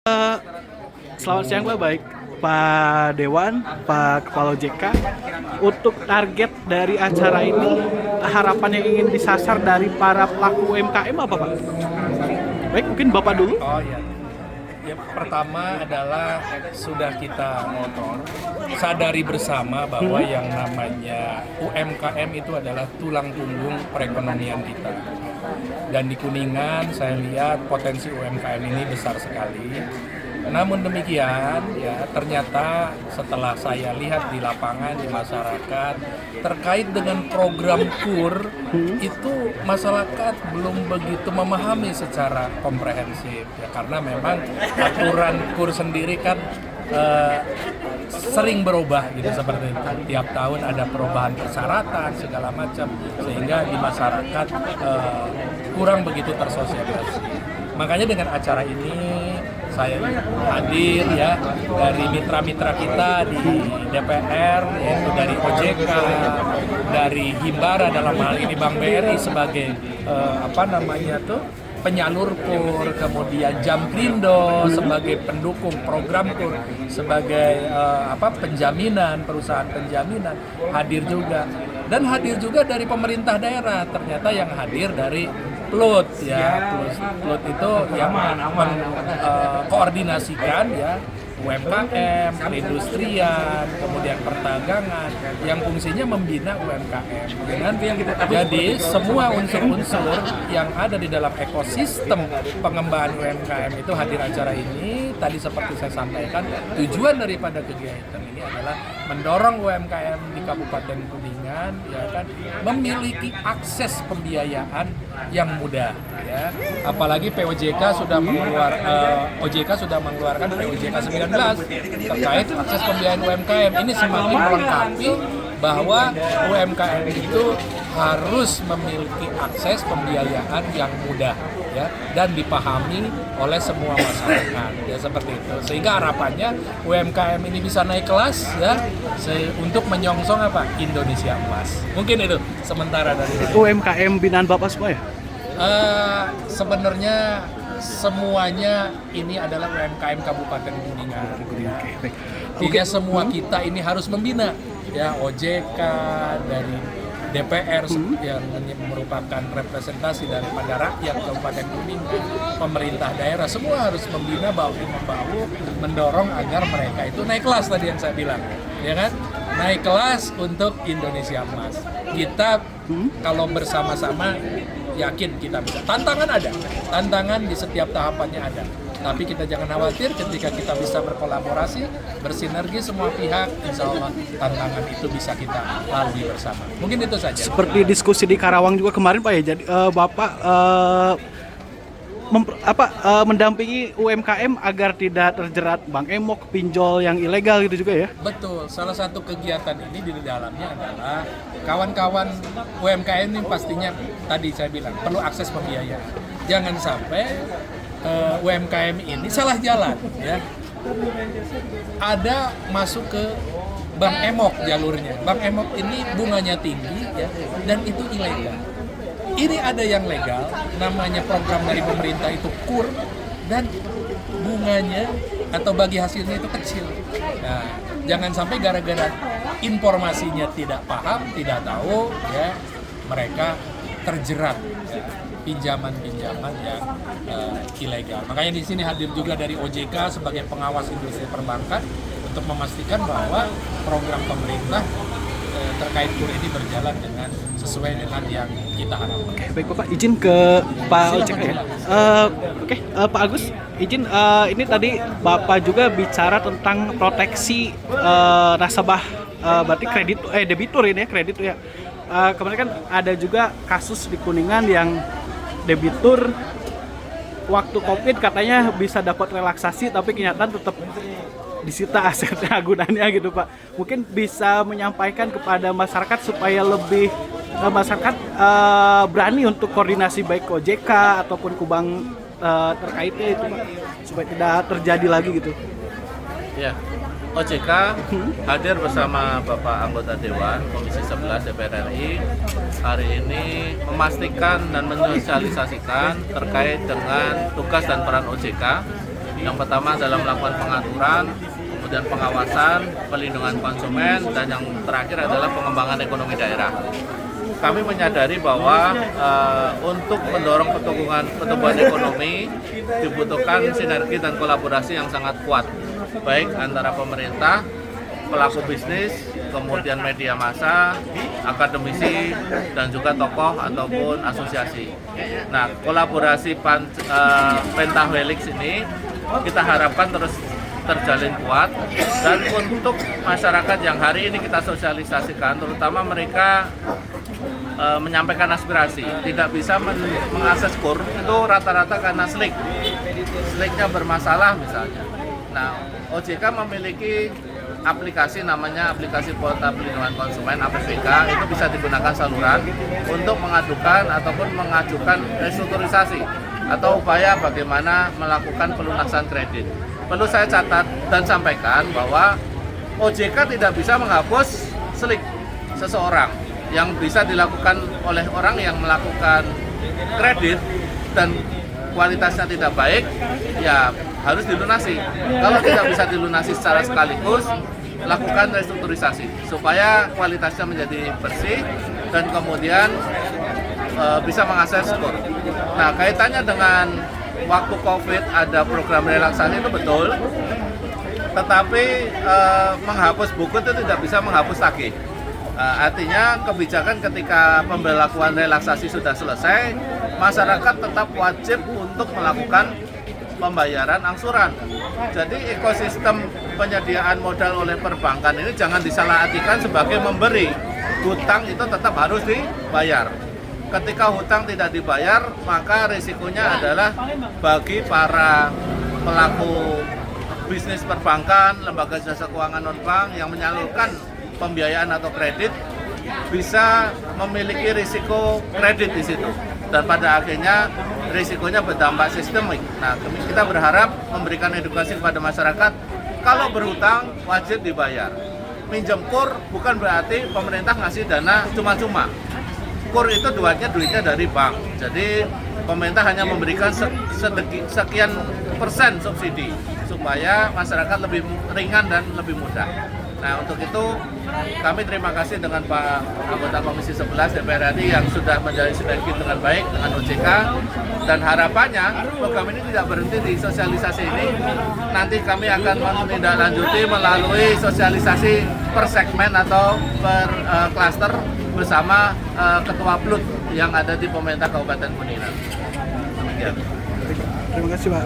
Eh, Selamat siang Pak, baik Pak Dewan, Pak Kepala OJK. Untuk target dari acara ini, harapan yang ingin disasar dari para pelaku UMKM apa Pak? Baik, mungkin Bapak dulu. Oh iya. Ya, pertama adalah sudah kita sadari bersama bahwa yang namanya UMKM itu adalah tulang punggung perekonomian kita. Dan di Kuningan saya lihat potensi UMKM ini besar sekali. Namun demikian, ya ternyata setelah saya lihat di lapangan, di masyarakat, terkait dengan program KUR, itu masyarakat belum begitu memahami secara komprehensif. Ya, karena memang aturan KUR sendiri kan sering berubah gitu seperti itu. Tiap tahun ada perubahan persyaratan segala macam, sehingga di masyarakat kurang begitu tersosialisasi. Makanya dengan acara ini saya hadir ya dari mitra-mitra kita di DPR, yaitu dari OJK, dari Himbara dalam hal ini Bank BRI sebagai penyalur KUR, kemudian Jamkrindo sebagai pendukung program KUR, sebagai penjaminan, perusahaan penjaminan hadir juga, dan hadir juga dari pemerintah daerah. Ternyata yang hadir dari PLUT ya, PLUT itu yang koordinasikan ya UMKM, perindustrian, kemudian perdagangan, yang fungsinya membina UMKM. Jadi semua unsur-unsur yang ada di dalam ekosistem pengembangan UMKM itu hadir acara ini. Tadi seperti saya sampaikan, tujuan daripada kegiatan ini adalah mendorong UMKM di Kabupaten Kuningan ya kan memiliki akses pembiayaan yang mudah ya. Apalagi POJK sudah mengeluarkan POJK 19 terkait akses pembiayaan UMKM. Ini semakin melengkapi bahwa UMKM itu harus memiliki akses pembiayaan yang mudah ya dan dipahami oleh semua masyarakat ya, seperti itu. Sehingga harapannya UMKM ini bisa naik kelas ya untuk menyongsong Indonesia Emas. Mungkin itu sementara dari UMKM binaan Bapak semua ya? Sebenarnya semuanya ini adalah UMKM Kabupaten Kuningan. Jadi semua kita ini harus membina ya, OJK dari DPR yang merupakan representasi daripada rakyat Kabupaten Kuningan, pemerintah daerah, semua harus membina bahu-membahu mendorong agar mereka itu naik kelas, tadi yang saya bilang ya kan, naik kelas untuk Indonesia Emas. Kita kalau bersama-sama yakin kita bisa. Tantangan ada, tantangan di setiap tahapannya ada. Tapi kita jangan khawatir, ketika kita bisa berkolaborasi, bersinergi semua pihak, insya Allah tantangan itu bisa kita lalui bersama. Mungkin itu saja. Seperti diskusi di Karawang juga kemarin Pak ya, jadi Bapak mendampingi UMKM agar tidak terjerat bank emok, pinjol yang ilegal gitu juga ya? Betul, salah satu kegiatan ini di dalamnya adalah kawan-kawan UMKM ini pastinya tadi saya bilang perlu akses pembiayaan. Jangan sampai UMKM ini salah jalan ya. Ada masuk ke bank emok jalurnya. Bank emok ini bunganya tinggi ya dan itu ilegal. Ini ada yang legal, namanya program dari pemerintah itu KUR, dan bunganya atau bagi hasilnya itu kecil. Nah, jangan sampai gara-gara informasinya tidak paham, tidak tahu, ya mereka terjerat ya, pinjaman-pinjaman yang ilegal. Makanya di sini hadir juga dari OJK sebagai pengawas industri perbankan untuk memastikan bahwa program pemerintah terkait KUR ini berjalan dengan sesuai dengan yang kita harapkan. Oke, baik Bapak, izin ke Pak OJK ya. Pak Agus, izin ini tadi Bapak juga bicara tentang proteksi nasabah, berarti debitur ini ya, kredit ya. Kemarin kan ada juga kasus di Kuningan yang debitur waktu Covid katanya bisa dapat relaksasi, tapi kenyataan tetap disita asetnya, agunannya gitu Pak. Mungkin bisa menyampaikan kepada masyarakat supaya lebih masyarakat berani untuk koordinasi baik ke OJK ataupun ke bank terkaitnya itu Pak, supaya tidak terjadi lagi gitu. Ya, OJK hadir bersama Bapak Anggota Dewan Komisi 11 DPR RI hari ini memastikan dan mensosialisasikan terkait dengan tugas dan peran OJK Yang pertama adalah melakukan pengaturan, kemudian pengawasan, pelindungan konsumen, dan yang terakhir adalah pengembangan ekonomi daerah. Kami menyadari bahwa untuk mendorong pertumbuhan ekonomi dibutuhkan sinergi dan kolaborasi yang sangat kuat, baik antara pemerintah, pelaku bisnis, kemudian media massa, akademisi, dan juga tokoh ataupun asosiasi. Nah, kolaborasi Pentahelix ini kita harapkan terus terjalin kuat, dan untuk masyarakat yang hari ini kita sosialisasikan, terutama mereka menyampaikan aspirasi, tidak bisa mengakses KUR itu rata-rata karena sliknya bermasalah misalnya. Nah, OJK memiliki aplikasi namanya aplikasi Portal Pelindungan Konsumen (APPK), itu bisa digunakan saluran untuk mengadukan ataupun mengajukan restrukturisasi atau upaya bagaimana melakukan pelunasan kredit. Perlu saya catat dan sampaikan bahwa OJK tidak bisa menghapus slik seseorang. Yang bisa dilakukan oleh orang yang melakukan kredit dan kualitasnya tidak baik, ya harus dilunasi. Kalau tidak bisa dilunasi secara sekaligus, lakukan restrukturisasi supaya kualitasnya menjadi bersih dan kemudian bisa mengakses skor. Nah, kaitannya dengan waktu COVID ada program relaksasi itu betul, tetapi menghapus buku itu tidak bisa menghapus tagih. Artinya kebijakan ketika pemberlakuan relaksasi sudah selesai, masyarakat tetap wajib untuk melakukan pembayaran angsuran. Jadi ekosistem penyediaan modal oleh perbankan ini jangan disalahartikan sebagai memberi. Hutang itu tetap harus dibayar. Ketika hutang tidak dibayar, maka risikonya adalah bagi para pelaku bisnis perbankan, lembaga jasa keuangan non-bank yang menyalurkan pembiayaan atau kredit bisa memiliki risiko kredit di situ, dan pada akhirnya risikonya berdampak sistemik. Nah, kita berharap memberikan edukasi kepada masyarakat, kalau berhutang wajib dibayar. Minjem KUR bukan berarti pemerintah ngasih dana cuma-cuma. KUR itu duitnya dari bank. Jadi pemerintah hanya memberikan sekian persen subsidi supaya masyarakat lebih ringan dan lebih mudah. Nah, untuk itu kami terima kasih dengan Pak anggota Komisi 11 DPR RI yang sudah menjalin sinergi dengan baik dengan OJK, dan harapannya program ini tidak berhenti di sosialisasi ini. Nanti kami akan menindaklanjuti melalui sosialisasi per segmen atau per klaster bersama Ketua PLUT yang ada di pemerintah Kabupaten Kuningan. Demikian. Terima kasih, Pak.